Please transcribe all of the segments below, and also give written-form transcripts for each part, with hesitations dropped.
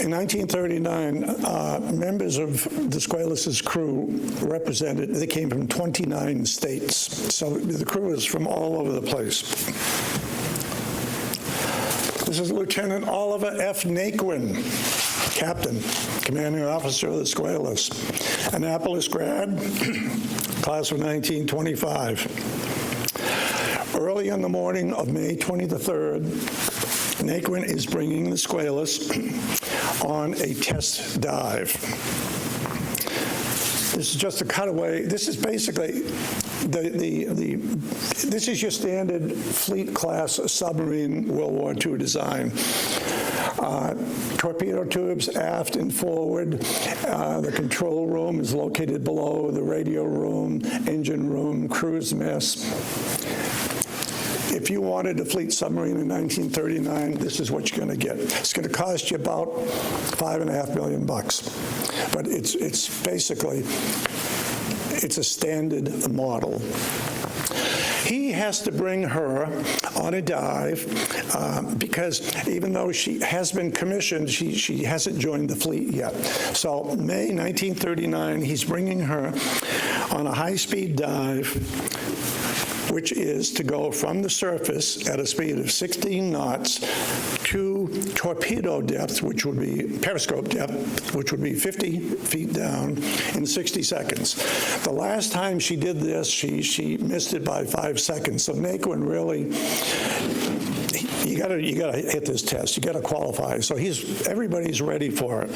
In 1939, members of the Squalus' crew they came from 29 states. So the crew is from all over the place. This is Lieutenant Oliver F. Naquin, Captain, Commanding Officer of the Squalus. Annapolis grad, class of 1925. Early on the morning of May 23rd, Naquin is bringing the Squalus on a test dive. This is just a cutaway. This is basically this is your standard fleet class submarine World War II design. Torpedo tubes aft and forward. The control room is located below, the radio room, engine room, crew's mess. If you wanted a fleet submarine in 1939, this is what you're going to get. It's going to cost you about $5.5 million, but it's basically a standard model. He has to bring her on a dive because even though she has been commissioned, she hasn't joined the fleet yet. So May 1939, he's bringing her on a high-speed dive, which is to go from the surface at a speed of 16 knots to torpedo depth, which would be periscope depth, which would be 50 feet down in 60 seconds. The last time she did this, she missed it by 5 seconds. So Naquin really, you gotta hit this test. You gotta qualify. So everybody's ready for it.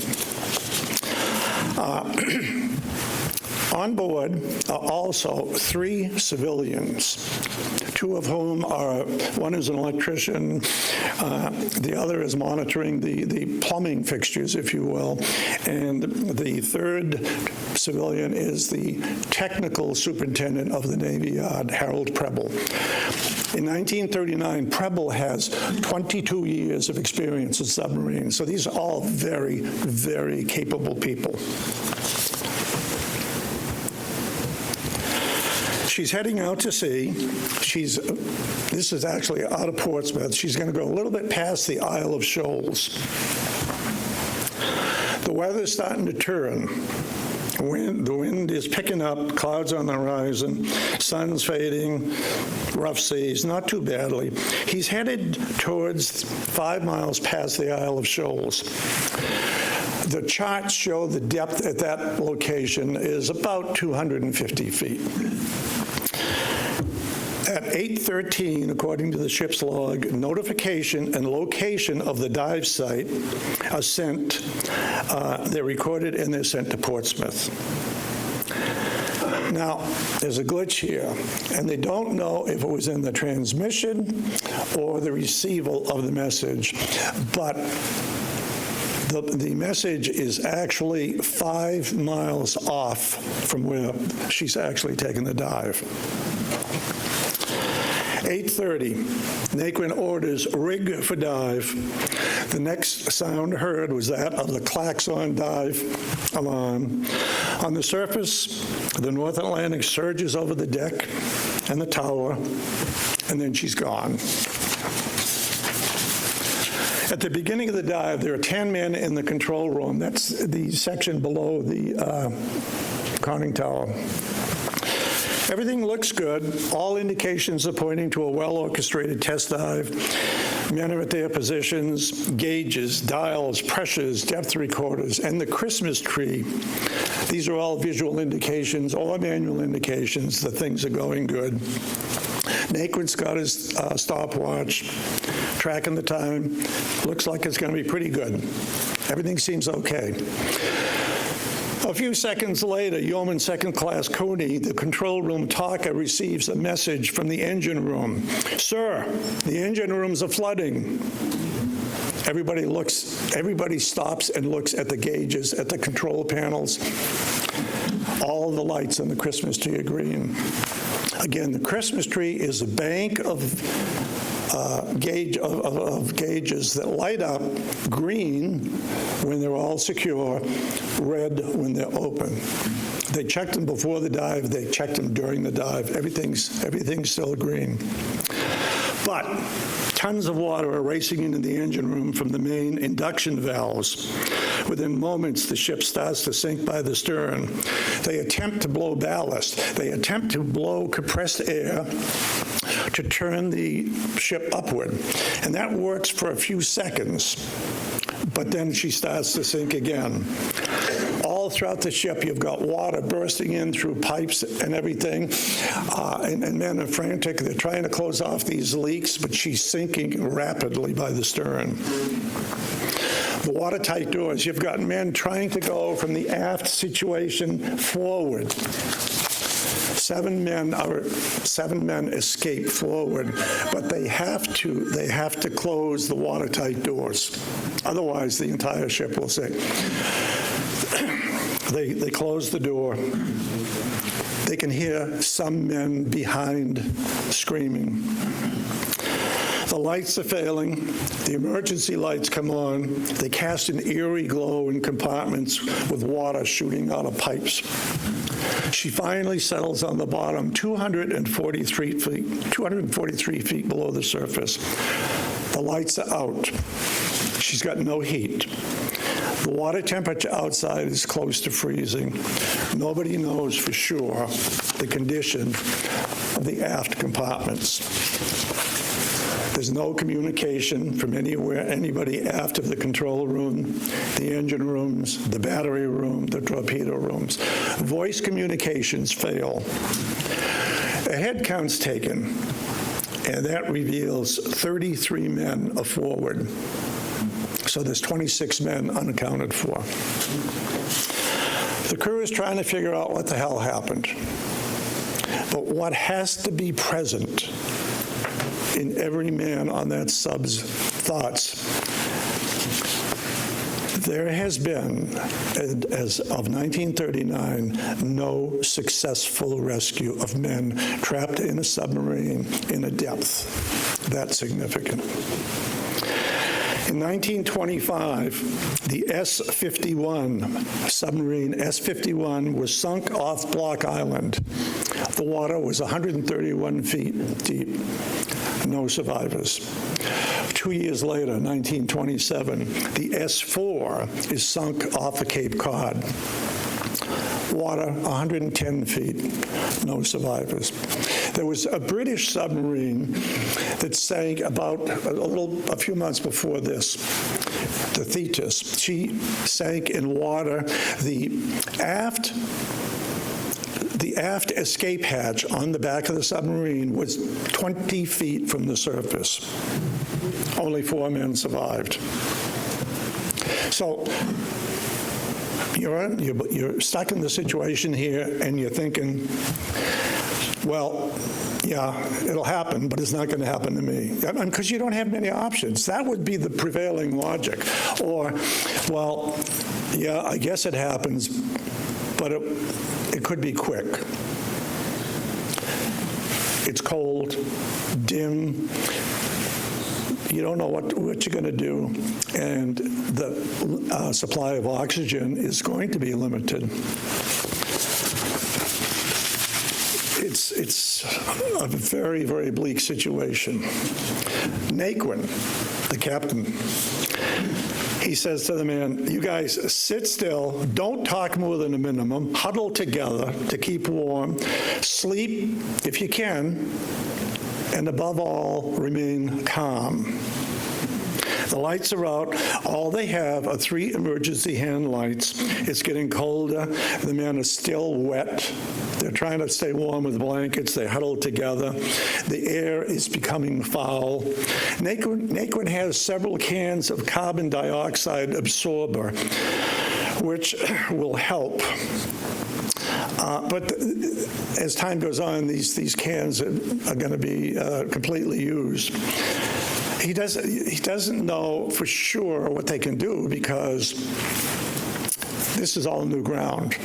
On board are also 3 civilians, 2 of whom one is an electrician, the other is monitoring the plumbing fixtures, if you will, and the 3rd civilian is the technical superintendent of the Navy Yard, Harold Preble. In 1939, Preble has 22 years of experience in submarines, so these are all very, very capable people. She's heading out to sea. This is actually out of Portsmouth. She's going to go a little bit past the Isle of Shoals. The weather's starting to turn. The wind is picking up, clouds on the horizon, sun's fading, rough seas, not too badly. He's headed towards 5 miles past the Isle of Shoals. The charts show the depth at that location is about 250 feet. At 8:13, according to the ship's log, notification and location of the dive site are sent. They're recorded and they're sent to Portsmouth. Now, there's a glitch here, and they don't know if it was in the transmission or the receival of the message, but the message is actually 5 miles off from where she's actually taken the dive. 8:30, Naquin orders rig for dive. The next sound heard was that of the klaxon dive alarm. On the surface, the North Atlantic surges over the deck and the tower, and then she's gone. At the beginning of the dive, there are 10 men in the control room. That's the section below the conning tower. Everything looks good. All indications are pointing to a well-orchestrated test dive. Men are at their positions, gauges, dials, pressures, depth recorders, and the Christmas tree. These are all visual indications or manual indications that things are going good. Naquin's got his stopwatch, tracking the time. Looks like it's going to be pretty good. Everything seems okay. A few seconds later, Yeoman Second Class Cooney, the control room talker, receives a message from the engine room. Sir, the engine rooms are flooding. Everybody stops and looks at the gauges, at the control panels. All the lights on the Christmas tree are green. Again, the Christmas tree is a bank of gauges that light up green when they're all secure, red when they're open. They checked them before the dive. They checked them during the dive. Everything's still green. But Tons of water are racing into the engine room from the main induction valves. Within moments, the ship starts to sink by the stern. They attempt to blow ballast. They attempt to blow compressed air to turn the ship upward. And that works for a few seconds, but then she starts to sink again. All throughout the ship, you've got water bursting in through pipes and everything, and men are frantic. They're trying to close off these leaks, but she's sinking rapidly by the stern. The watertight doors, you've got men trying to go from the aft situation forward. Seven men escape forward, but they have to close the watertight doors. Otherwise, the entire ship will sink. They close the door. They can hear some men behind screaming. The lights are failing. The emergency lights come on. They cast an eerie glow in compartments with water shooting out of pipes. She finally settles on the bottom, 243 feet below the surface. The lights are out. She's got no heat. The water temperature outside is close to freezing. Nobody knows for sure the condition of the aft compartments. There's no communication from anybody aft of the control room, the engine rooms, the battery room, the torpedo rooms. Voice communications fail. A head count's taken, and that reveals 33 men are forward. So there's 26 men unaccounted for. The crew is trying to figure out what the hell happened. But what has to be present in every man on that sub's thoughts, there has been, as of 1939, no successful rescue of men trapped in a submarine in a depth that significant. In 1925, the S-51, submarine S-51, was sunk off Block Island. The water was 131 feet deep. No survivors. 2 years later, 1927, the S-4 is sunk off of Cape Cod. Water, 110 feet, no survivors. There was a British submarine that sank a few months before this, the Thetis. She sank in water. The aft escape hatch on the back of the submarine was 20 feet from the surface. Only 4 men survived. So you're stuck in the situation here, and you're thinking, well, yeah, it'll happen, but it's not going to happen to me. Because you don't have many options. That would be the prevailing logic. Or, well, yeah, I guess it happens, but it could be quick. It's cold, dim. You don't know what you're going to do, and the supply of oxygen is going to be limited. It's a very, very bleak situation. Naquin, the captain, he says to the man, you guys sit still, don't talk more than a minimum, huddle together to keep warm, sleep if you can, and above all, remain calm. The lights are out. All they have are 3 emergency hand lights. It's getting colder. The men are still wet. They're trying to stay warm with blankets. They huddle together. The air is becoming foul. Naquin has several cans of carbon dioxide absorber, which will help. But as time goes on, these cans are going to be completely used. He doesn't know for sure what they can do because this is all new ground.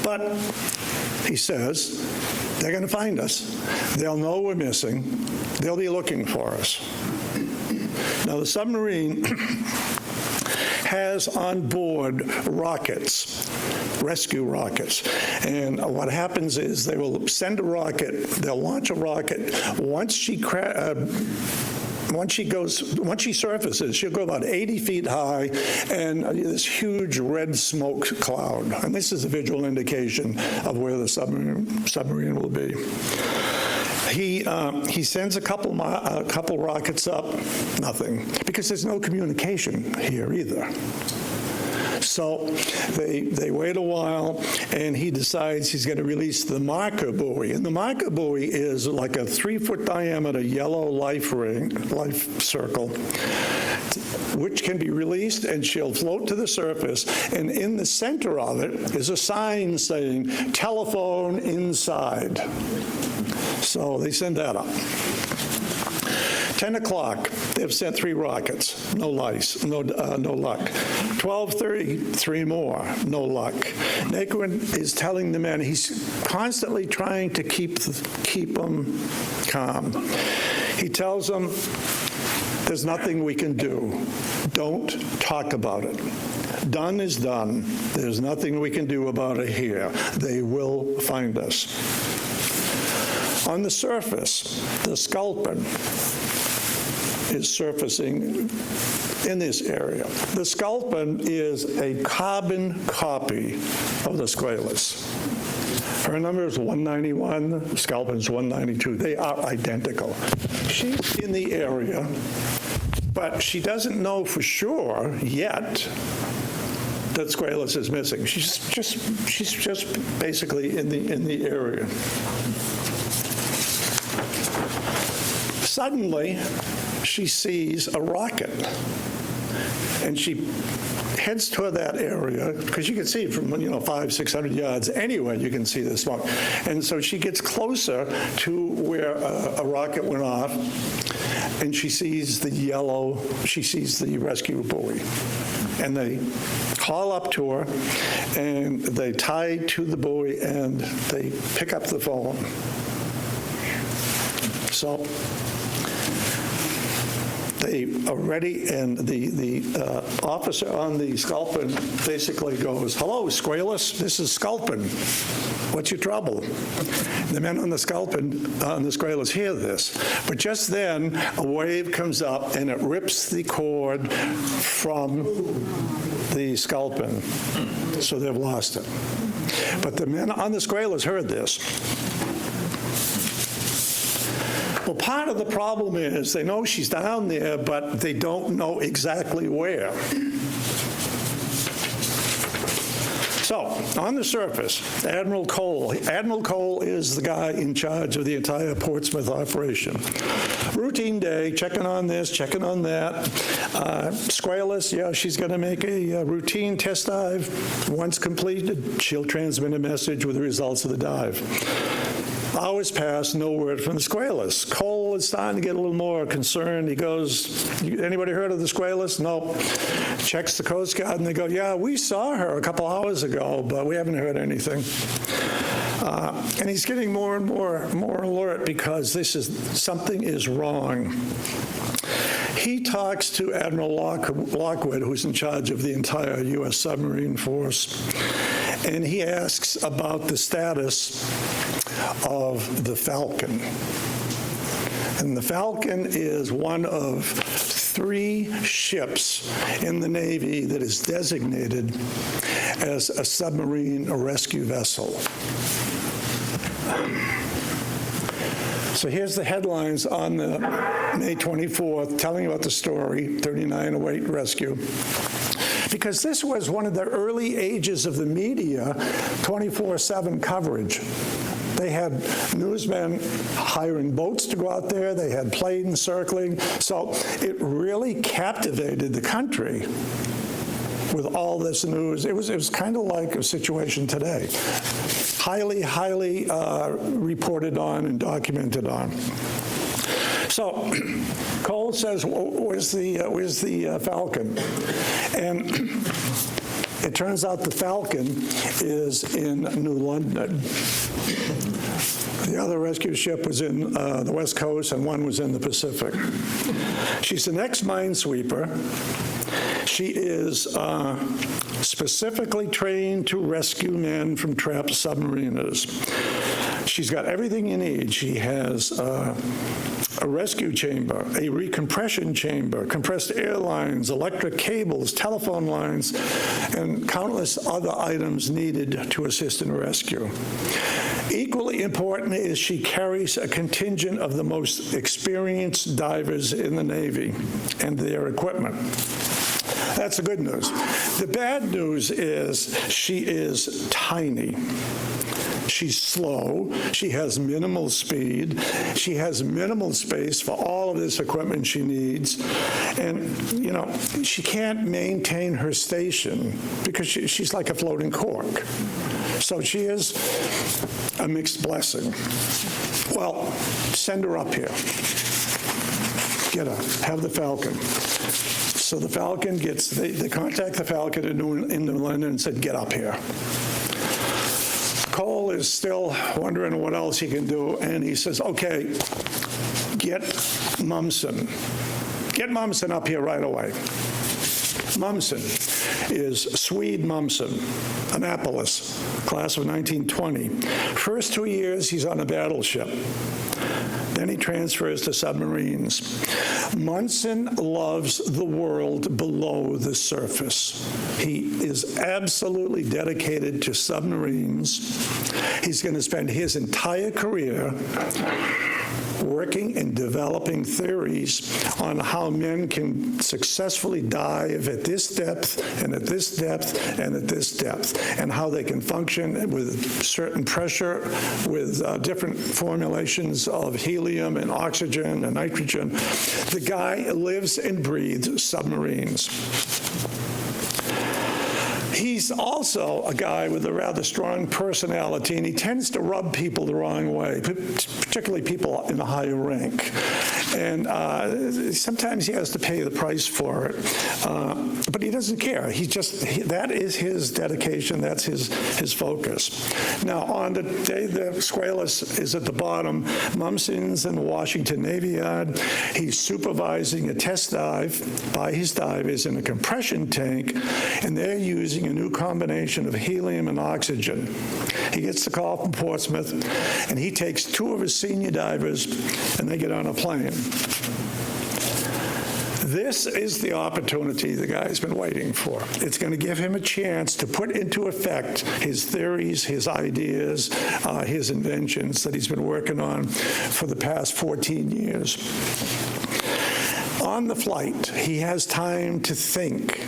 But he says, they're going to find us. They'll know we're missing. They'll be looking for us. Now, the submarine has on board rockets, rescue rockets. And what happens is they will send a rocket, they'll launch a rocket. Once she surfaces, she'll go about 80 feet high, and this huge red smoke cloud. And this is a visual indication of where the submarine will be. He sends a couple rockets up, nothing, because there's no communication here either. So they wait a while, and he decides he's going to release the marker buoy. And the marker buoy is like a 3-foot diameter yellow life circle, which can be released, and she'll float to the surface. And in the center of it is a sign saying, "Telephone inside." So they send that up. 10 o'clock, they've sent 3 rockets, no luck. 12:30, 3 more, no luck. Naquin is telling the men, he's constantly trying to keep them calm. He tells them, there's nothing we can do. Don't talk about it. Done is done. There's nothing we can do about it here. They will find us. On the surface, the Sculpin is surfacing in this area. The Sculpin is a carbon copy of the Squalus. Her number is 191, Sculpin's 192. They are identical. She's in the area, but she doesn't know for sure yet that Squalus is missing. She's just basically in the area. Suddenly, she sees a rocket, and she heads toward that area, because you can see it from 500-600 yards anyway. You can see the smoke, and so she gets closer to where a rocket went off, and she sees the rescue buoy, and they call up to her, and they tie to the buoy, and they pick up the phone. So they are ready, and the officer on the Sculpin basically goes, "Hello, Squalus, this is Sculpin. What's your trouble?" The men on the Squalus hear this, but just then a wave comes up and it rips the cord from the Sculpin, so they've lost it. But the men on the Squalus heard this. Well, part of the problem is they know she's down there, but they don't know exactly where. So, on the surface, Admiral Cole is the guy in charge of the entire Portsmouth operation. Routine day, checking on this, checking on that. Squalus, yeah, she's going to make a routine test dive. Once completed, she'll transmit a message with the results of the dive. Hours pass, no word from the Squalus. Cole is starting to get a little more concerned. He goes, "Anybody heard of the Squalus?" "No." Checks the Coast Guard, and they go, "Yeah, we saw her a couple hours ago, but we haven't heard anything." And he's getting more and more alert, because something is wrong. He talks to Admiral Lockwood, who's in charge of the entire U.S. submarine force, and he asks about the status of the Falcon. And the Falcon is one of 3 ships in the Navy that is designated as a submarine rescue vessel. So here's the headlines on the May 24th, telling about the story, 39 await rescue. Because this was one of the early ages of the media, 24/7 coverage. They had newsmen hiring boats to go out there. They had planes circling. So it really captivated the country with all this news. It was kind of like a situation today. Highly reported on and documented on. So Cole says, where's the Falcon? And it turns out the Falcon is in New London. The other rescue ship was in the West Coast, and one was in the Pacific. She's an ex-minesweeper. She is specifically trained to rescue men from trapped submariners. She's got everything you need. She has a rescue chamber, a recompression chamber, compressed air lines, electric cables, telephone lines, and countless other items needed to assist in rescue. Equally important is she carries a contingent of the most experienced divers in the Navy and their equipment. That's the good news. The bad news is she is tiny. She's slow. She has minimal speed. She has minimal space for all of this equipment she needs. And, you know, she can't maintain her station because she's like a floating cork. So she is a mixed blessing. Well, send her up here. Get her. Have the Falcon. So the Falcon gets, they contact the Falcon in New London and said, get up here. Cole is still wondering what else he can do, and he says, okay, get Mumsen. Get Mumsen up here right away. Mumsen is Swede Mumsen, Annapolis, class of 1920. First 2 years, he's on a battleship. Then he transfers to submarines. Munson loves the world below the surface. He is absolutely dedicated to submarines. He's going to spend his entire career working and developing theories on how men can successfully dive at this depth and at this depth and at this depth, and how they can function with certain pressure, with different formulations of helium and oxygen and nitrogen. The guy lives and breathes submarines. He's also a guy with a rather strong personality, and he tends to rub people the wrong way, particularly people in a higher rank. And sometimes he has to pay the price for it. But he doesn't care. That is his dedication. That's his focus. Now, on the day the Squalus is at the bottom, Mumsen's in the Washington Navy Yard. He's supervising a test dive by his divers in a compression tank, and they're using a new combination of helium and oxygen. He gets the call from Portsmouth, and he takes 2 of his senior divers, and they get on a plane. This is the opportunity the guy's been waiting for. It's going to give him a chance to put into effect his theories, his ideas, his inventions that he's been working on for the past 14 years. On the flight, he has time to think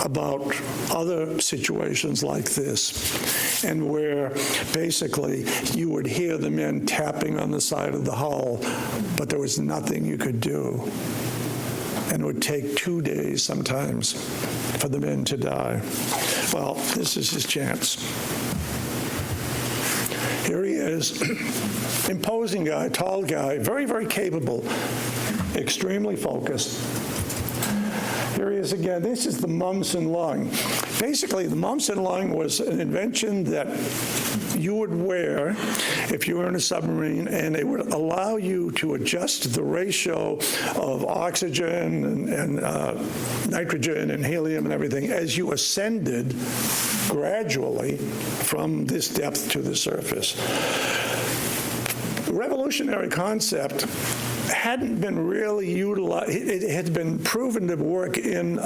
about other situations like this, and where basically you would hear the men tapping on the side of the hull, but there was nothing you could do. And it would take 2 days sometimes for the men to die. Well, this is his chance. Here he is, imposing guy, tall guy, very, very capable, extremely focused. Here he is again. This is the Mumsen lung. Basically, the Mumsen lung was an invention that you would wear if you were in a submarine, and it would allow you to adjust the ratio of oxygen and nitrogen and helium and everything as you ascended gradually from this depth to the surface. Revolutionary concept hadn't been really utilized. It had been proven to work in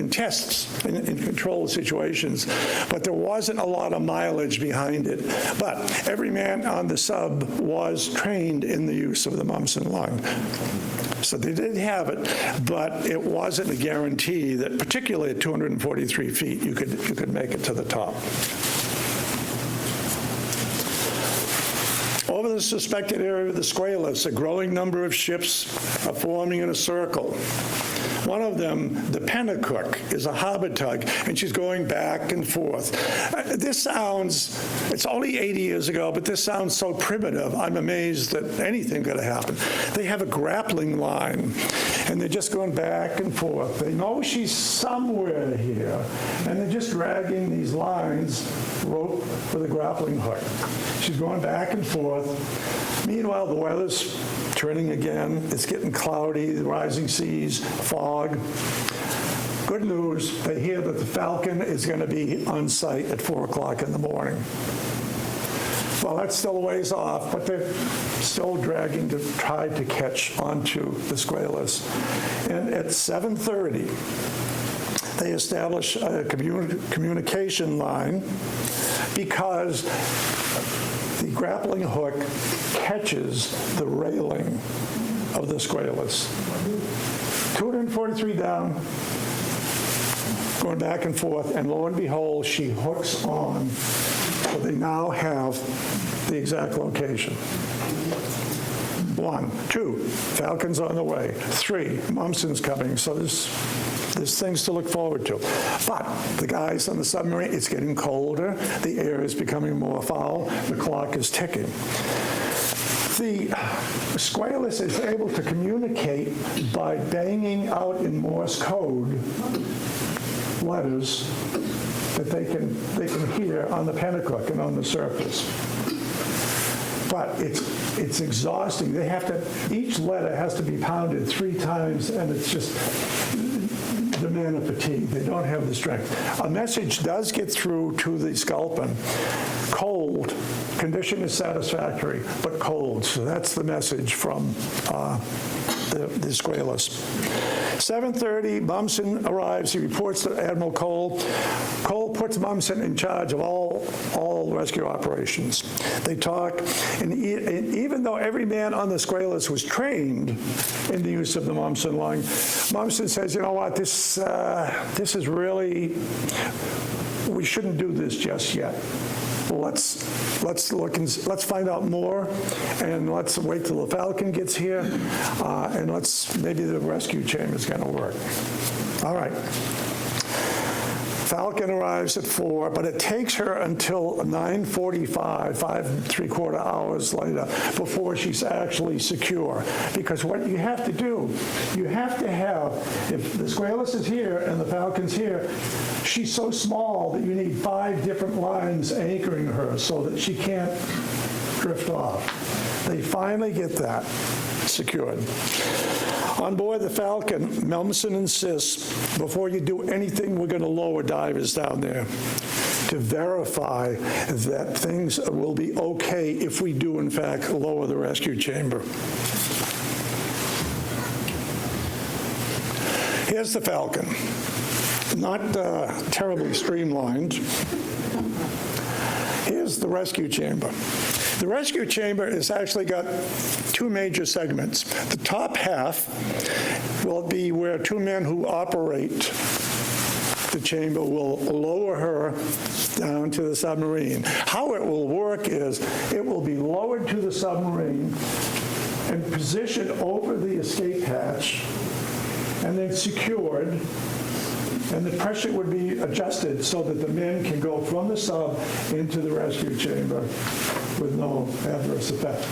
tests, in controlled situations, but there wasn't a lot of mileage behind it. But every man on the sub was trained in the use of the Mumsen lung. So they did have it, but it wasn't a guarantee that, particularly at 243 feet, you could make it to the top. Over the suspected area of the Squalus, a growing number of ships are forming in a circle. One of them, the Pennacook, is a harbor tug, and she's going back and forth. This sounds, it's only 80 years ago, but this sounds so primitive, I'm amazed that anything could have happened. They have a grappling line, and they're just going back and forth. They know she's somewhere here, and they're just dragging these lines, rope with a grappling hook. She's going back and forth. Meanwhile, the weather's turning again. It's getting cloudy, the rising seas, fog. Good news, they hear that the Falcon is going to be on site at 4 o'clock in the morning. Well, that's still a ways off, but they're still dragging to try to catch onto the Squalus. And at 7:30, they establish a communication line because the grappling hook catches the railing of the Squalus. 243 down, going back and forth, and lo and behold, she hooks on. So they now have the exact location. 1, 2, Falcon's on the way. 3, Mumson's coming. So there's things to look forward to. But the guys on the submarine, it's getting colder. The air is becoming more foul. The clock is ticking. The Squalus is able to communicate by banging out in Morse code letters that they can hear on the pentacook and on the surface. But it's exhausting. They have to, each letter has to be pounded 3 times, and it's just the man of fatigue. They don't have the strength. A message does get through to the Sculpin. Cold. Condition is satisfactory, but cold. So that's the message from the Squalus. 7:30, Mumson arrives. He reports to Admiral Cole. Cole puts Mumson in charge of all rescue operations. They talk, and even though every man on the Squalus was trained in the use of the Mumson line, Mumson says, you know what, this is really, we shouldn't do this just yet. Let's look and let's find out more, and let's wait till the Falcon gets here, and maybe the rescue chamber is going to work. All right. Falcon arrives at 4, but it takes her until 9:45, 5¾ hours later, before she's actually secure. Because what you have to do, you have to have, if the Squalus is here and the Falcon's here, she's so small that you need 5 different lines anchoring her so that she can't drift off. They finally get that secured. On board the Falcon, Mumson insists, before you do anything, we're going to lower divers down there to verify that things will be okay if we do, in fact, lower the rescue chamber. Here's the Falcon. Not terribly streamlined. Here's the rescue chamber. The rescue chamber has actually got 2 major segments. The top half will be where 2 men who operate the chamber will lower her down to the submarine. How it will work is it will be lowered to the submarine and positioned over the escape hatch and then secured, and the pressure would be adjusted so that the men can go from the sub into the rescue chamber with no adverse effect.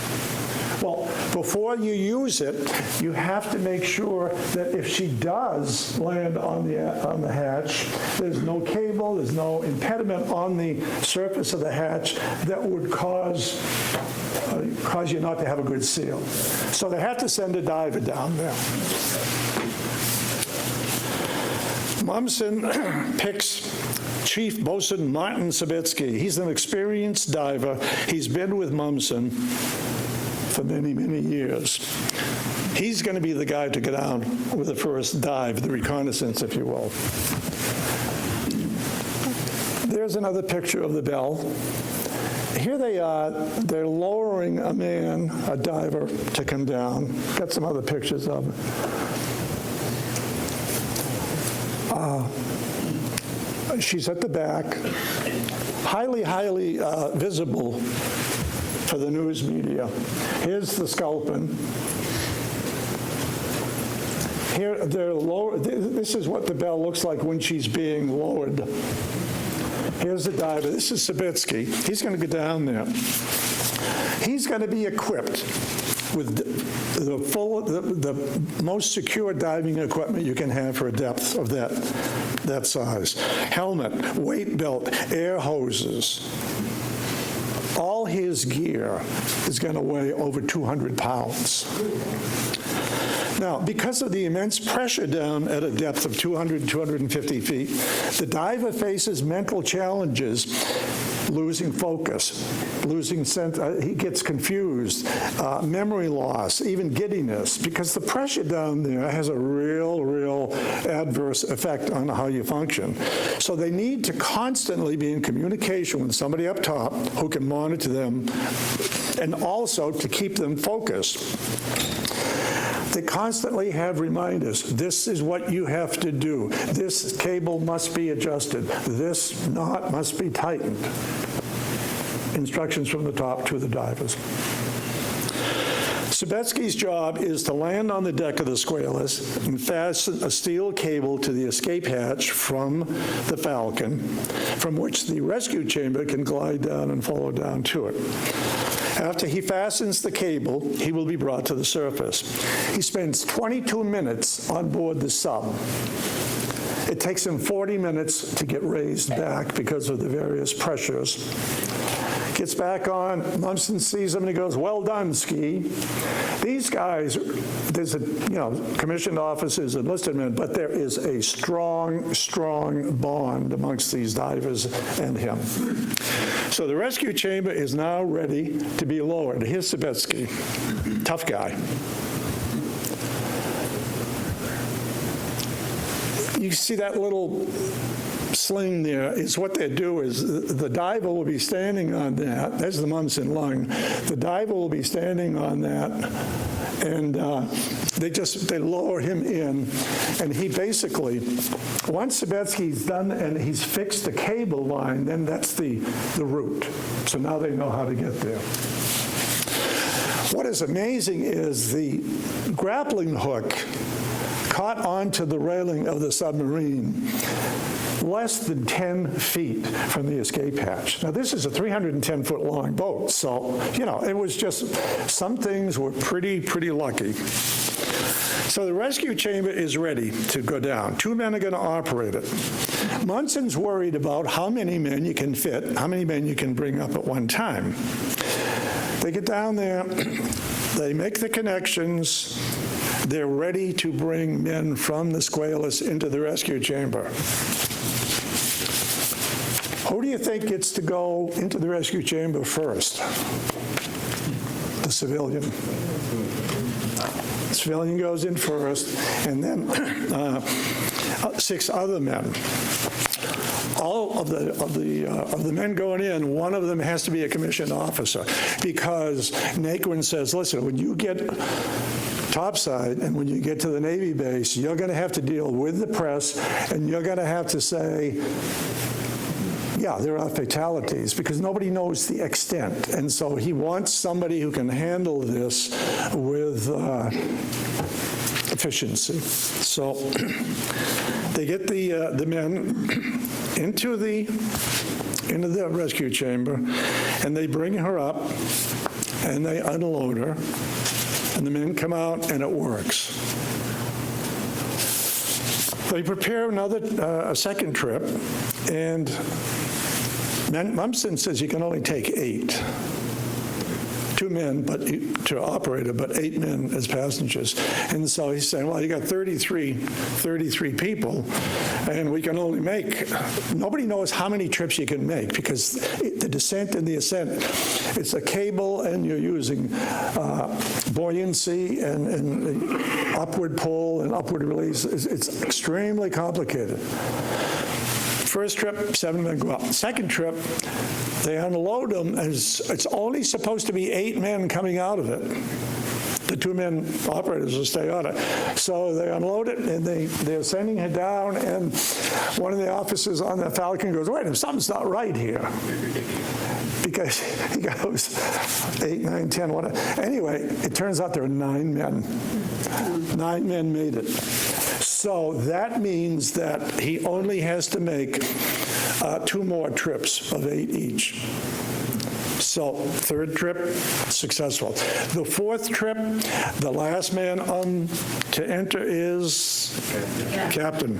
Well, before you use it, you have to make sure that if she does land on the hatch, there's no cable, there's no impediment on the surface of the hatch that would cause you not to have a good seal. So they have to send a diver down there. Mumson picks Chief Bosun Martin Sabitsky. He's an experienced diver. He's been with Mumson for many, many years. He's going to be the guy to get down with the first dive, the reconnaissance, if you will. There's another picture of the Belle. Here they are. They're lowering a man, a diver, to come down. Got some other pictures of it. She's at the back, highly visible for the news media. Here's the Sculpin. Here, they're lower. This is what the Belle looks like when she's being lowered. Here's the diver. This is Sabitsky. He's going to go down there. He's going to be equipped with the most secure diving equipment you can have for a depth of that size. Helmet, weight belt, air hoses. All his gear is going to weigh over 200 pounds. Now, because of the immense pressure down at a depth of 200, 250 feet, the diver faces mental challenges, losing focus, losing sense, he gets confused, memory loss, even giddiness, because the pressure down there has a real adverse effect on how you function. So they need to constantly be in communication with somebody up top who can monitor them and also to keep them focused. They constantly have reminders. This is what you have to do. This cable must be adjusted. This knot must be tightened. Instructions from the top to the divers. Sabetsky's job is to land on the deck of the Squalus and fasten a steel cable to the escape hatch from the Falcon, from which the rescue chamber can glide down and follow down to it. After he fastens the cable, he will be brought to the surface. He spends 22 minutes on board the sub. It takes him 40 minutes to get raised back because of the various pressures. Gets back on, Munson sees him and he goes, "Well done, Ski." These guys, there's commissioned officers, enlisted men, but there is a strong bond amongst these divers and him. So the rescue chamber is now ready to be lowered. Here's Sabetsky, tough guy. You see that little sling there is what they do is the diver will be standing on that. There's the Munson lung. The diver will be standing on that, and they lower him in, and he basically, once Sabetsky's done and he's fixed the cable line, then that's the route. So now they know how to get there. What is amazing is the grappling hook caught onto the railing of the submarine less than 10 feet from the escape hatch. Now, this is a 310-foot long boat, so, it was just, some things were pretty lucky. So the rescue chamber is ready to go down. 2 men are going to operate it. Munson's worried about how many men you can fit, how many men you can bring up at one time. They get down there, they make the connections, they're ready to bring men from the Squalus into the rescue chamber. Who do you think gets to go into the rescue chamber first? The civilian. The civilian goes in first, and then 6 other men. All of the men going in, one of them has to be a commissioned officer, because Naquin says, listen, when you get topside and when you get to the Navy base, you're going to have to deal with the press, and you're going to have to say, yeah, there are fatalities, because nobody knows the extent. And so he wants somebody who can handle this with efficiency. So they get the men into the rescue chamber, and they bring her up, and they unload her, and the men come out, and it works. They prepare a second trip, and Munson says you can only take 8. 2 men to operate it, but 8 men as passengers. And so he's saying, well, you got 33 people, and we can only make, nobody knows how many trips you can make, because the descent and the ascent, it's a cable, and you're using buoyancy and upward pull and upward release. It's extremely complicated. First trip, 7 men go up. Second trip, they unload them, and it's only supposed to be 8 men coming out of it. The 2 men operators will stay on it. So they unload it, and they're sending it down, and one of the officers on the Falcon goes, wait, something's not right here. Because he goes 8, 9, 10, whatever. Anyway, it turns out there are 9 men. 9 men made it. So that means that he only has to make 2 more trips of 8 each. So third trip, successful. The fourth trip, the last man to enter is Captain,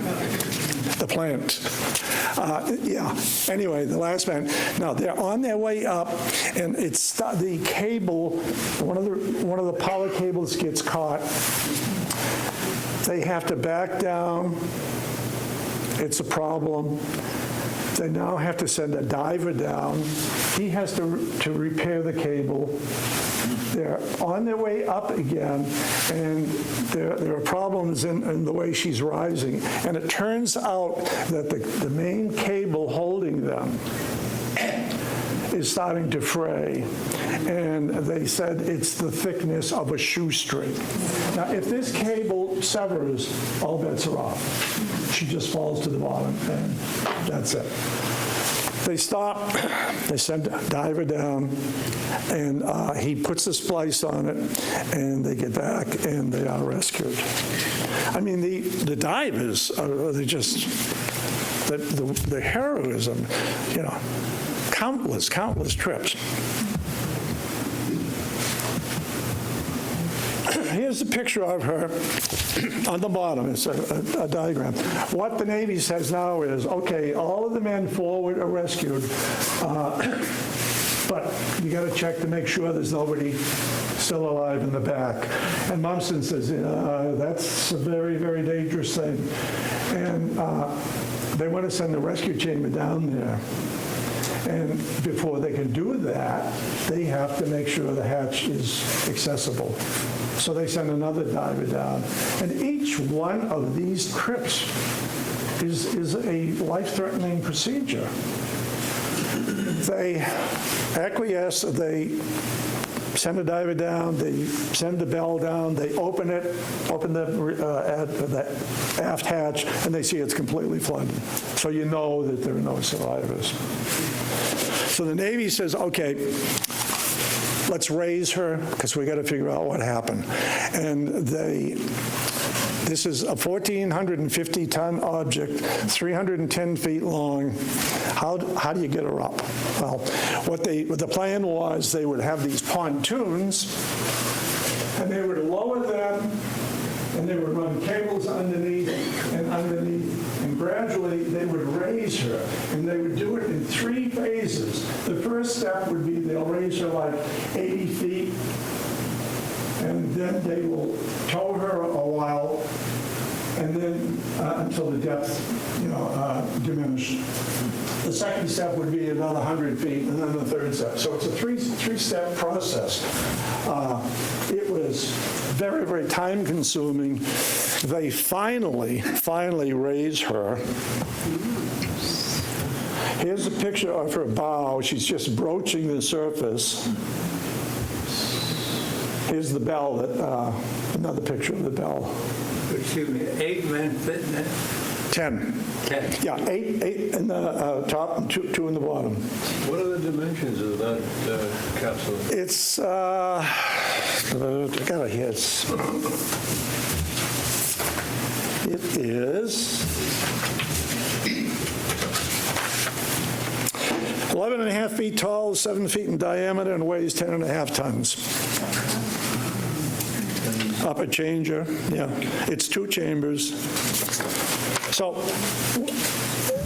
the plant. Yeah, anyway, the last man. Now, they're on their way up, and it's the cable, one of the power cables gets caught. They have to back down. It's a problem. They now have to send a diver down. He has to repair the cable. They're on their way up again, and there are problems in the way she's rising. And it turns out that the main cable holding them is starting to fray. And they said it's the thickness of a shoestring. Now, if this cable severs, all bets are off. She just falls to the bottom, and that's it. They stop, they send a diver down, and he puts a splice on it, and they get back, and they are rescued. I mean, the divers, they're just, the heroism, you know, countless trips. Here's a picture of her on the bottom. It's a diagram. What the Navy says now is, okay, all of the men forward are rescued, but you got to check to make sure there's nobody still alive in the back. And Mumson says, that's a very, very dangerous thing. And they want to send the rescue chamber down there. And before they can do that, they have to make sure the hatch is accessible. So they send another diver down. And each one of these trips is a life-threatening procedure. They acquiesce, they send a diver down, they send the bell down, they open the aft hatch, and they see it's completely flooded. So you know that there are no survivors. So the Navy says, okay, let's raise her because we got to figure out what happened. And this is a 1,450-ton object, 310 feet long. How do you get her up? Well, what the plan was, they would have these pontoons, and they would lower them, and they would run cables underneath, and gradually they would raise her, and they would do it in 3 phases. The first step would be they'll raise her like 80 feet, and then they will tow her a while, and then until the depth, diminished. The second step would be another 100 feet, and then the third step. So it's a three-step process. It was very, very time-consuming. They finally raise her. Here's a picture of her bow. She's just broaching the surface. Here's the bell, another picture of the bell. Excuse me, 8 men fit in that? 10. 10. Yeah, 8 in the top and 2 in the bottom. What are the dimensions of that capsule? It's, I got it here. It is 11.5 feet tall, 7 feet in diameter, and weighs 10.5 tons. Upper changer, yeah. It's 2 chambers. So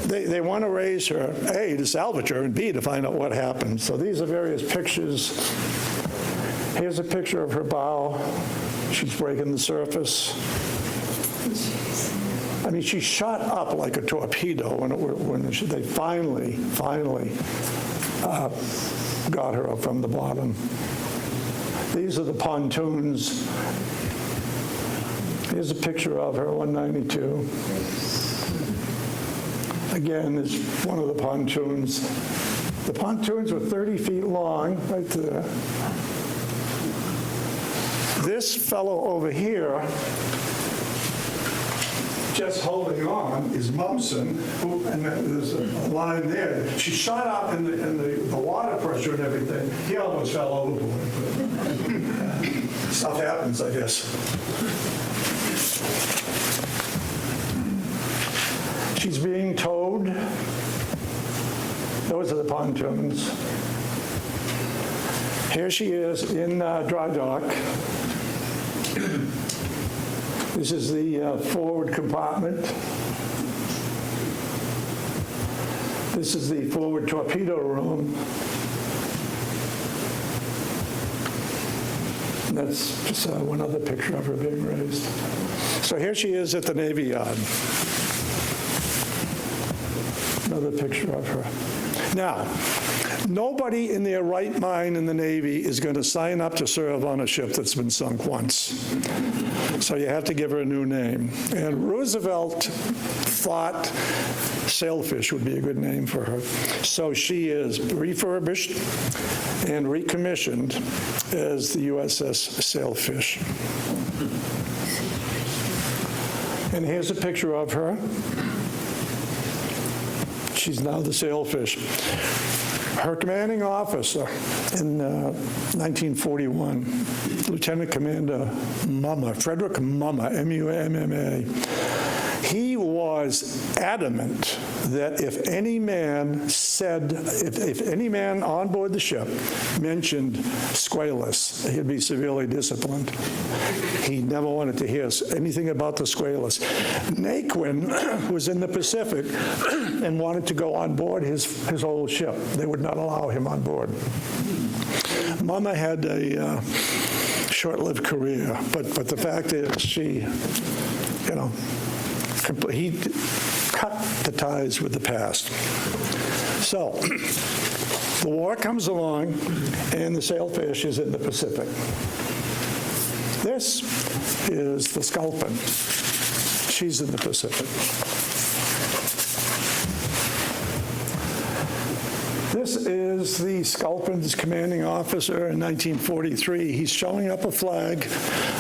they want to raise her, A, to salvage her, and B, to find out what happened. So these are various pictures. Here's a picture of her bow. She's breaking the surface. I mean, she shot up like a torpedo when they finally got her up from the bottom. These are the pontoons. Here's a picture of her, 192. Again, is one of the pontoons. The pontoons were 30 feet long, right there. This fellow over here, just holding on, is Mumson, and there's a line there. She shot up in the water pressure and everything. He almost fell overboard. Stuff happens, I guess. She's being towed. Those are the pontoons. Here she is in dry dock. This is the forward compartment. This is the forward torpedo room. And that's just one other picture of her being raised. So here she is at the Navy Yard. Another picture of her. Now, nobody in their right mind in the Navy is going to sign up to serve on a ship that's been sunk once. So you have to give her a new name. And Roosevelt thought Sailfish would be a good name for her. So she is refurbished and recommissioned as the USS Sailfish. And here's a picture of her. She's now the Sailfish. Her commanding officer in 1941, Lieutenant Commander Mumma, Frederick Mumma, M-U-M-M-A, he was adamant that if any man said, if any man on board the ship mentioned Squalus, he'd be severely disciplined. He never wanted to hear anything about the Squalus. Naquin was in the Pacific and wanted to go on board his old ship. They would not allow him on board. Mama had a short-lived career, but the fact is she, he cut the ties with the past. So the war comes along, and the Sailfish is in the Pacific. This is the Sculpin. She's in the Pacific. This is the Sculpin's commanding officer in 1943. He's showing up a flag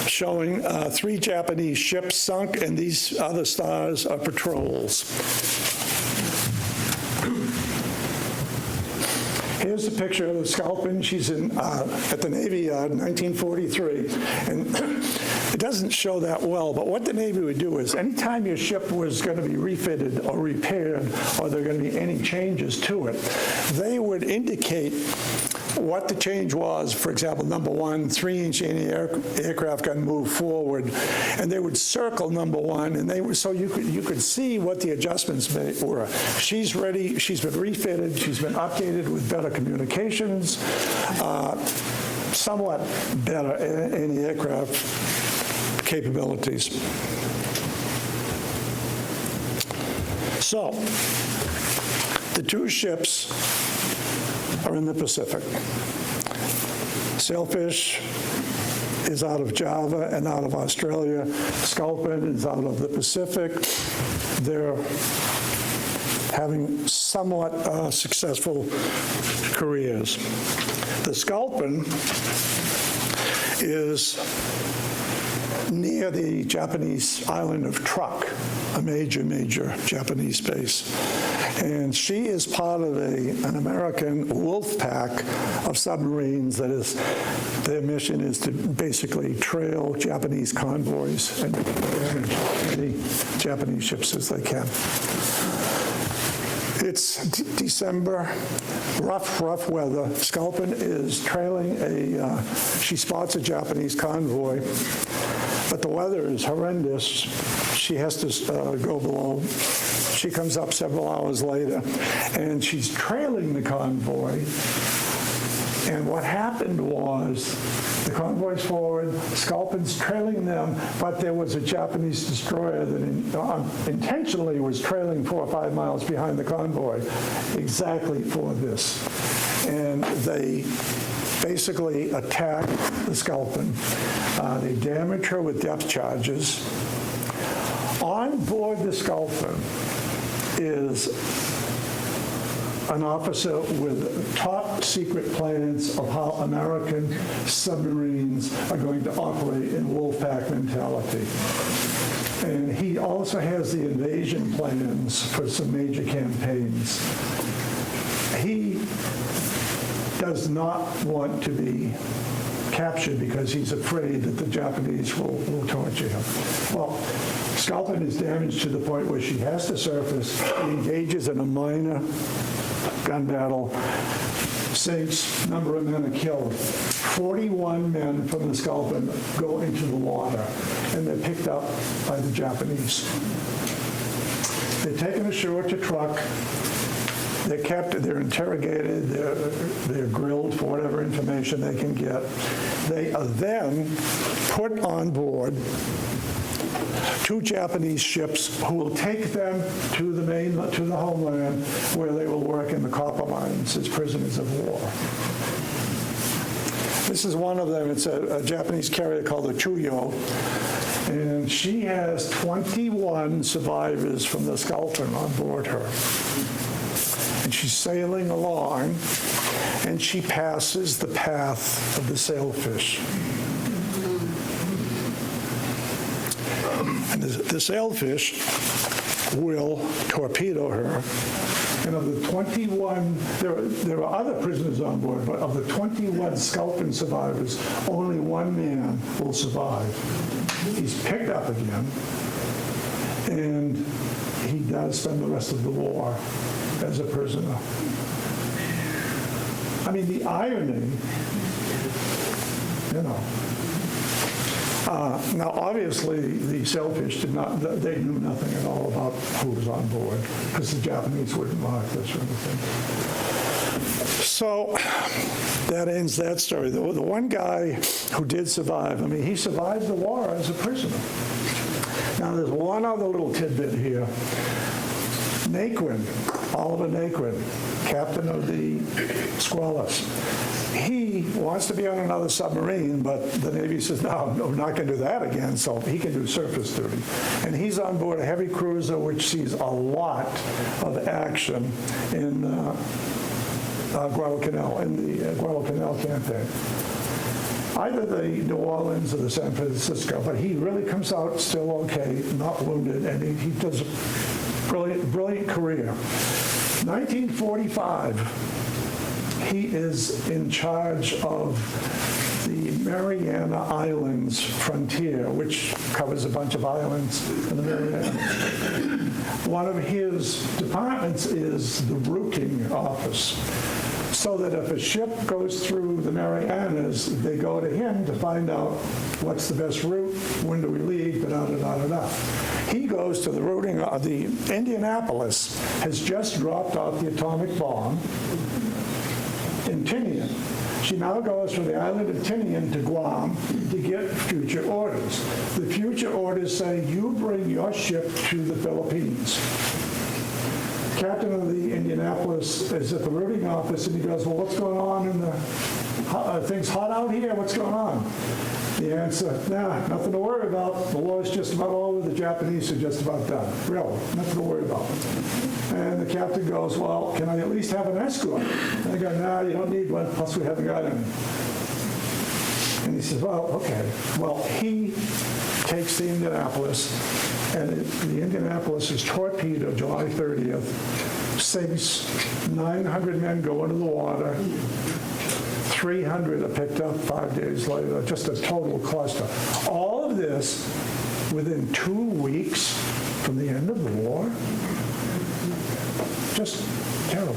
showing 3 Japanese ships sunk, and these other stars are patrols. Here's a picture of the Sculpin. She's at the Navy Yard in 1943. And it doesn't show that well, but what the Navy would do is anytime your ship was going to be refitted or repaired, or there were going to be any changes to it, they would indicate what the change was. For example, number 1, 3-inch anti-aircraft gun moved forward, and they would circle number 1, and they were, so you could see what the adjustments were. She's ready. She's been refitted. She's been updated with better communications, somewhat better anti-aircraft capabilities. So the 2 ships are in the Pacific. Sailfish is out of Java and out of Australia. Sculpin is out of the Pacific. They're having somewhat successful careers. The Sculpin is near the Japanese island of Truk, a major Japanese base. And she is part of an American wolf pack of submarines that is, their mission is to basically trail Japanese convoys and damage as many Japanese ships as they can. It's December, rough weather. Sculpin is trailing she spots a Japanese convoy, but the weather is horrendous. She has to go below. She comes up several hours later, and she's trailing the convoy. And what happened was the convoy's forward, Sculpin's trailing them, but there was a Japanese destroyer that intentionally was trailing 4 or 5 miles behind the convoy exactly for this. And they basically attack the Sculpin. They damage her with depth charges. On board the Sculpin is an officer with top secret plans of how American submarines are going to operate in wolfpack mentality. And he also has the invasion plans for some major campaigns. He does not want to be captured because he's afraid that the Japanese will torture him. Well, Sculpin is damaged to the point where she has to surface. He engages in a minor gun battle. sinks, number of men are killed. 41 men from the Sculpin go into the water, and they're picked up by the Japanese. They're taken ashore to truck. They're kept, they're interrogated, they're grilled for whatever information they can get. They are then put on board 2 Japanese ships who will take them to the homeland, where they will work in the copper mines as prisoners of war. This is one of them. It's a Japanese carrier called the Chuyo, and she has 21 survivors from the Sculpin on board her. And she's sailing along, and she passes the path of the sailfish. And the sailfish will torpedo her. And of the 21, there are other prisoners on board, but of the 21 Sculpin survivors, only 1 man will survive. He's picked up again, and he does spend the rest of the war as a prisoner. I mean, the irony, you know. Now, obviously, the sailfish they knew nothing at all about who was on board, because the Japanese wouldn't mark this or anything. So that ends that story. The one guy who did survive, I mean, he survived the war as a prisoner. Now, there's one other little tidbit here. Naquin, Oliver Naquin, captain of the Squalus. He wants to be on another submarine, but the Navy says, no, we're not going to do that again, so he can do surface duty. And he's on board a heavy cruiser, which sees a lot of action in Guadalcanal, in the Guadalcanal campaign. Either the New Orleans or the San Francisco, but he really comes out still okay, not wounded, and he does a brilliant career. 1945, he is in charge of the Mariana Islands frontier, which covers a bunch of islands in the Marianas. One of his departments is the routing office, so that if a ship goes through the Marianas, they go to him to find out what's the best route, when do we leave, da-da-da-da-da. He goes to the routing, the Indianapolis has just dropped off the atomic bomb in Tinian. She now goes from the island of Tinian to Guam to get future orders. The future orders say, you bring your ship to the Philippines. Captain of the Indianapolis is at the routing office, and he goes, well, what's going on in the, things hot out here? What's going on? The answer, nah, nothing to worry about. The war is just about over. The Japanese are just about done. Really, nothing to worry about. And the captain goes, well, can I at least have an escort? And they go, nah, you don't need one, plus we haven't got any. And he says, well, okay. Well, he takes the Indianapolis, and the Indianapolis is torpedoed July 30th, sinks, 900 men go into the water, 300 are picked up 5 days later, just a total cluster. All of this within 2 weeks from the end of the war. Just terrible.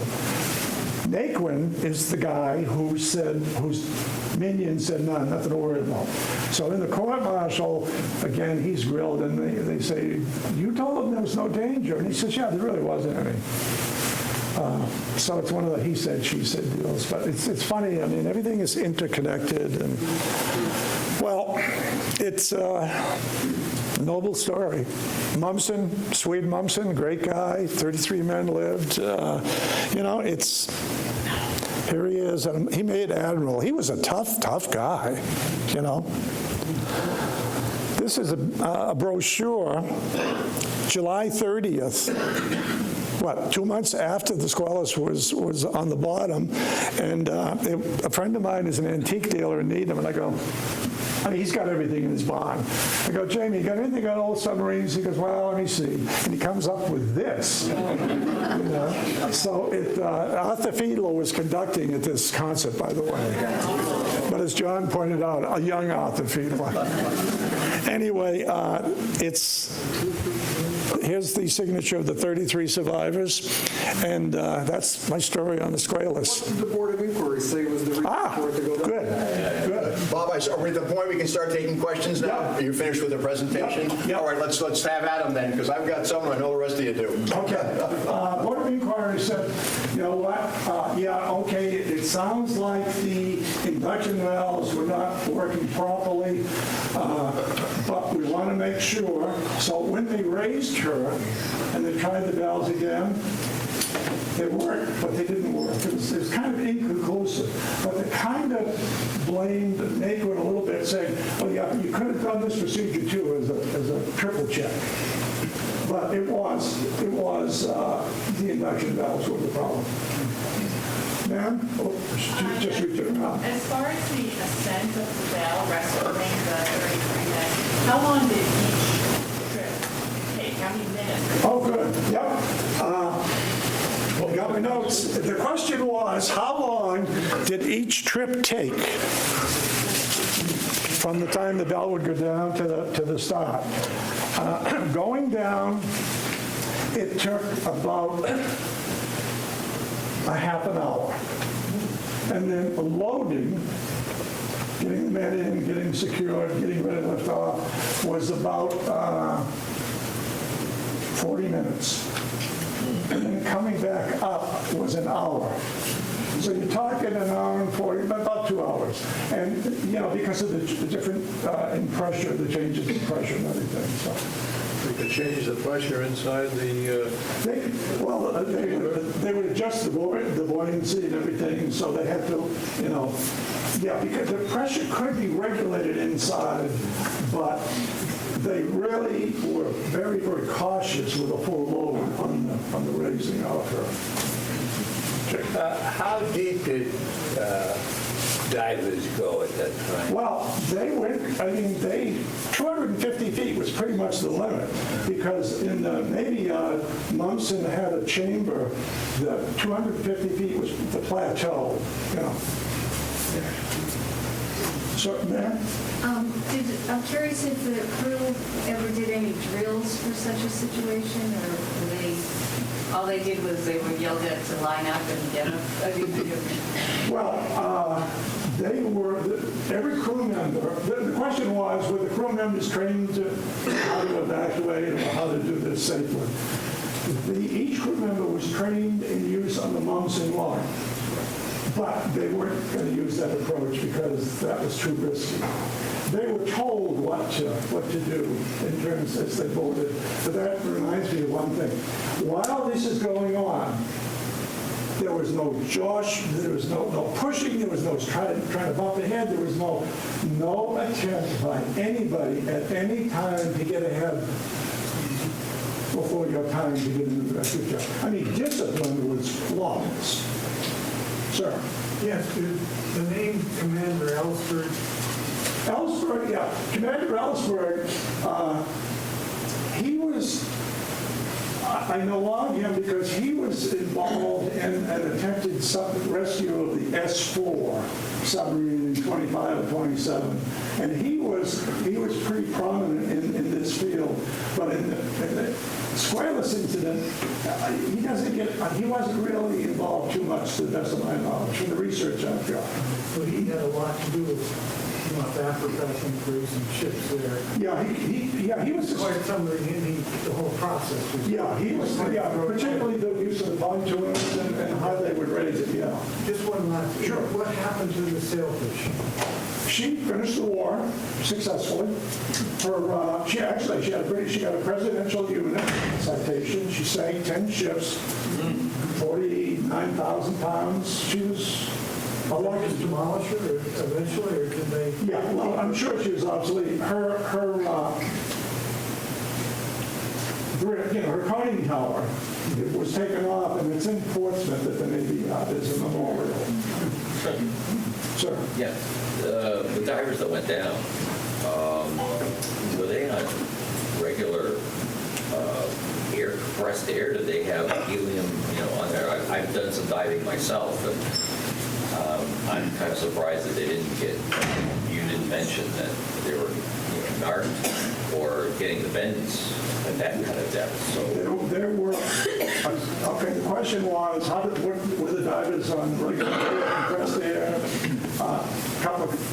Naquin is the guy who said, whose minion said, no, nothing to worry about. So in the court-martial, again, he's grilled, and they say, you told him there was no danger. And he says, yeah, there really wasn't any. So it's one of the he said, she said deals. But it's funny. I mean, everything is interconnected. And, well, it's a noble story. Mumsen, Swede Mumsen, great guy. 33 men lived. You know, here he is. And he made admiral. He was a tough guy, you know. This is a brochure, July 30th. 2 months after the Squalus was on the bottom, and a friend of mine is an antique dealer in Needham, and I go, I mean, he's got everything in his barn. I go, Jamie, you got anything on old submarines? He goes, well, let me see. And he comes up with this. You know? So Arthur Fiedler was conducting at this concert, by the way. But as John pointed out, a young Arthur Fiedler. Anyway, here's the signature of the 33 survivors. And that's my story on the Squalus. What did the Board of Inquiry say was the reason for it to go down? Good. Bob, are we at the point we can start taking questions now? Yeah. Are you finished with the presentation? Yeah. All right, let's have Adam then, because I've got some, I know the rest of you do. Okay. Board of Inquiry said, you know what, yeah, okay, it sounds like the induction valves were not working properly, but we want to make sure. So when they raised her and they tried the valves again, they worked, but they didn't work. It was kind of inconclusive. But they kind of blamed Naquin a little bit, saying, oh yeah, you could have done this procedure too as a triple check. But it was the induction valves were the problem. Ma'am? Oh, just reach it around. As far as the ascent of the valve restoring the 33 minutes, how long did each trip take? How many minutes? Oh, good. Yep. Got my notes. The question was, how long did each trip take from the time the bell would go down to the start? Going down, it took about a half an hour. And then loading, getting the men in, getting secured, getting ready to lift off, was about 40 minutes. And then coming back up was an hour. So you're talking an hour and 40, about 2 hours. And, you know, because of the different in pressure, the changes in pressure and everything, so. We could change the pressure inside the, They would adjust the buoyancy and everything, so they had to, you know, yeah, because the pressure could be regulated inside, but they really were very, very cautious with a full load on the raising of her. How deep did divers go at that time? Well, they went, 250 feet was pretty much the limit, because in the Navy yard, Munson had a chamber, the 250 feet was the plateau, you know. So, ma'am? I'm curious if the crew ever did any drills for such a situation, or were all they did was they were yelled at to line up and get them? Well, they were, every crew member, the question was, were the crew members trained to how to evacuate or how to do this safely? Each crew member was trained in use on the Munson line, but they weren't going to use that approach because that was too risky. They were told what to do in terms as they boarded. But that reminds me of one thing. While this is going on, there was no josh, there was no pushing, there was no trying to bump ahead, there was no attempt by anybody at any time to get ahead before your time to get into the rescue job. I mean, discipline was flawless. Sir? Yes, the name Commander Ellsberg. Ellsberg, yeah. Commander Ellsberg, he was, I know of him because he was involved in an attempted rescue of the S4 submarine in 25 or 27. And he was pretty prominent in this field. But in the Squalus incident, he wasn't really involved too much to the best of my knowledge from the research I've got. But he had a lot to do with North Africa, I think, raising ships there. Yeah, he was Quite something, the whole process was. particularly the use of the pontoons and how they would raise it, yeah. Just one last. Sure. What happened to the sailfish? She finished the war successfully. She got a presidential unit citation. She sank 10 ships, 49,000 pounds. She was a Did lucky. they just demolish her eventually, or did they? Yeah, well, I'm sure she was obsolete. Her conning tower was taken off, and it's in Portsmouth at the Navy Yard. There's a memorial. Sir? Yeah, the divers that went down, were they on regular compressed air? Did they have helium, on there? I've done some diving myself, and I'm kind of surprised that they didn't get. You didn't mention that they were, narked or getting the bends at that kind of depth. So There were, okay, the question question was, what were the divers on regular air, compressed air?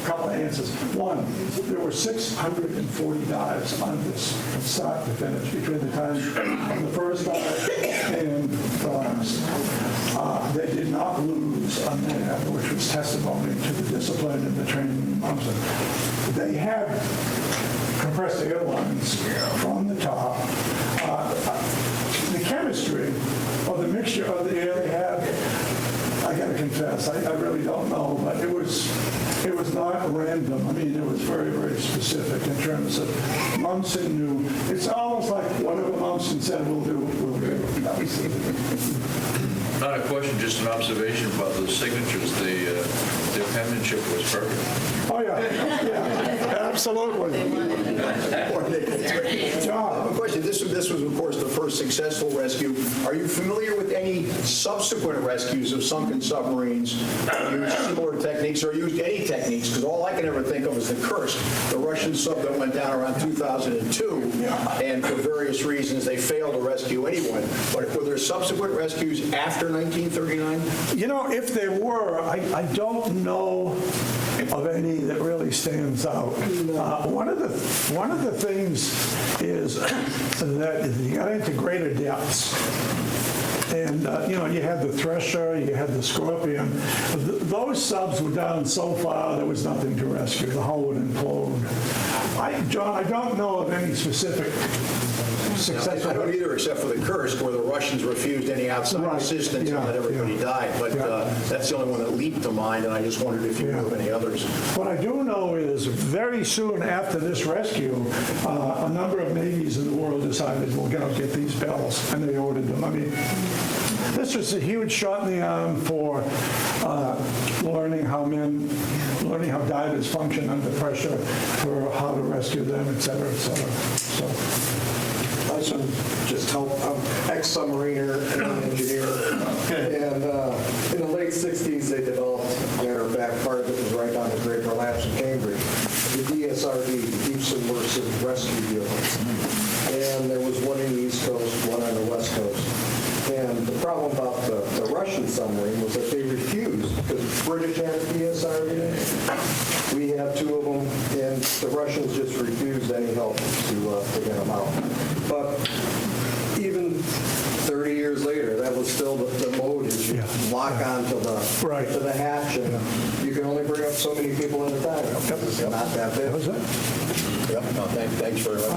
Couple of answers. One, there were 640 dives on this from start to finish between the time of the first dive and the last. They did not lose a man, which was testimony to the discipline and the training. They had compressed air lines from the top. The chemistry or the mixture of the air they had, I got to confess, I really don't know, but it was not random. I mean, it was very, very specific in terms of Munson knew. It's almost like whatever Munson said we'll do, we'll do. That was Not a question, just an observation about the signatures. Their penmanship was perfect. Oh, yeah, absolutely. I have a question. This was, of course, the first successful rescue. Are you familiar with any subsequent rescues of sunken submarines that used similar techniques or used any techniques? Because all I can ever think of is the Kursk, the Russian sub that went down around 2002, and for various reasons they failed to rescue anyone. But were there subsequent rescues after 1939? You know, if there were, I don't know of any that really stands out. One of the things is that you got into greater depths. And, you had the Thresher, you had the Scorpion. Those subs were down so far, there was nothing to rescue. The hull would implode. John, I don't know of any specific successful. I don't either, except for the Kursk, where the Russians refused any outside assistance and let everybody die. But that's the only one that leaped to mind, and I just wondered if you knew of any others. What I do know is very soon after this rescue, a number of navies in the world decided, we'll get these bells, and they ordered them. I mean, this was a huge shot in the arm for learning how divers function under pressure, for how to rescue them, et cetera, et cetera. So. I just help. I'm ex-submariner and an engineer. And in the late 60s, they developed, matter of fact, part of it was right down the Great Prolapse in Cambridge, the DSRV, the Deep Submersive Rescue Vehicle. And there was one in the East Coast, one on the West Coast. And the problem about the Russian submarine was that they refused, because British had a DSRV. We had two of them, and the Russians just refused any help to get them out. But even 30 years later, that was still the mode, is you lock onto the hatch, and you can only bring up so many people at a time. It's not that big. That was it. Yep. No, thanks very much.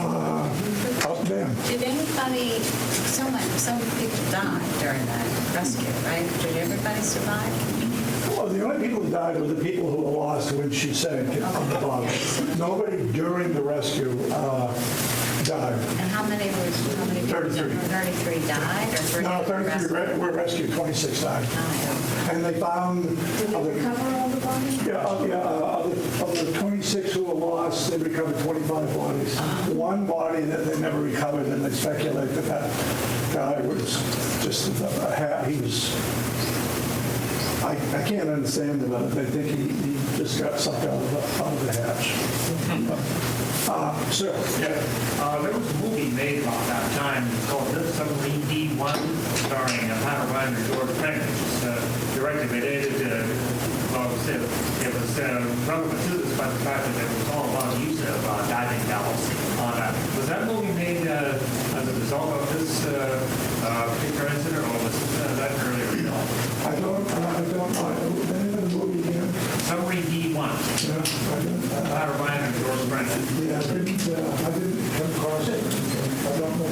Did anybody, some people died during that rescue, right? Did everybody survive? Well, the only people who died were the people who were lost when she sank on the bottom. Nobody during the rescue died. And how many people? 33. 33 died, or 30 No, 33 were rescued, 26 died. And they found... Did they recover all the bodies? Of the 26 who were lost, they recovered 25 bodies. One body that they never recovered, and they speculate that guy was just he was... I can't understand about it. They think he just got sucked out of the hatch. Sir? Yeah. There was a movie made about that time called Submarine D1, starring Hannah Ryan and George Frank, which was directed and edited. It was relevant to this by the fact that it was all about the use of diving bells. Was that movie made as a result of this particular incident, or was that earlier? I don't know. The name of the movie again? Submarine D1. Yeah, Hannah Ryan and George Frank. Yeah, I didn't come across it. I don't know.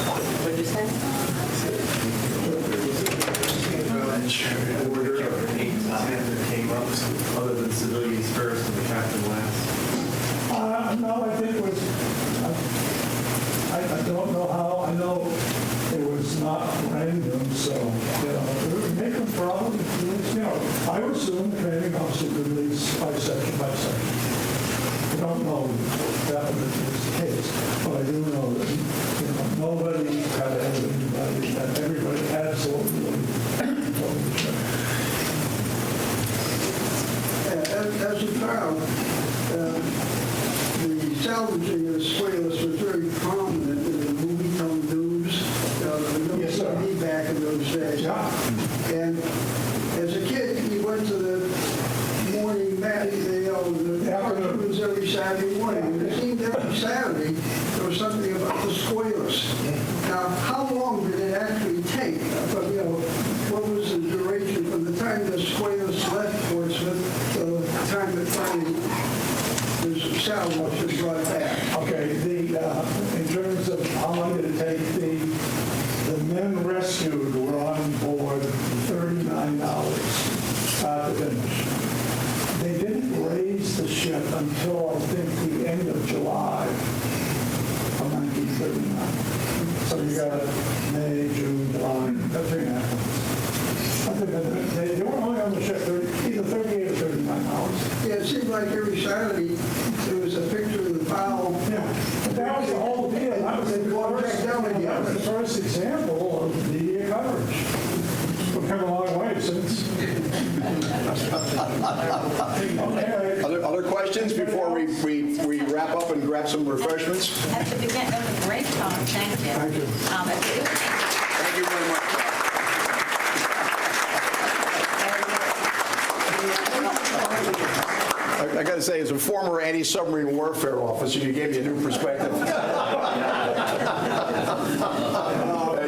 What did you say? Other than civilians first and the captain last? No, I think it was, I don't know how, I know it was not random, so, it would make them probably release, I would assume the training officer would release by section. I don't know if that was the case, but I do know that, nobody had anybody, that everybody absolutely told each other. As you found, the salvaging of the Squalus was very prominent in the movie film news. Yes, sir. Back in the those days. Yeah. And as a kid, you went to the morning matinee, the cartoons every Saturday morning. And it seemed every Saturday there was something about the Squalus. Now, how long did it actually take? What was the duration from the time the Squalus left Portsmouth to the time that finally the salvage was brought back? Okay, in terms of how long did it take, the men rescued were on board 39 hours, start to finish. They didn't raise the ship until, I think, the end of July of 1939. So you got May, June, July, that's 3.5 months. I think that they were only on the ship either 38 or 39 hours. Yeah, it seemed like every Saturday there was a picture of the bow. Yeah, but that was the whole deal. That was the first example of media coverage. We've come a long way since. Okay. Other questions before we wrap up and grab some refreshments? At the beginning, that was a great talk, thank you. Thank you. Thank you very much. I got to say, as a former anti-submarine warfare officer, you gave me a new perspective. Thank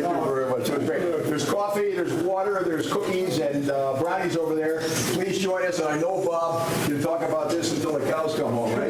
you very much. It was great. There's coffee, there's water, there's cookies, and brownies over there. Please join us. And I know, Bob, you'll talk about this until the cows come home, right?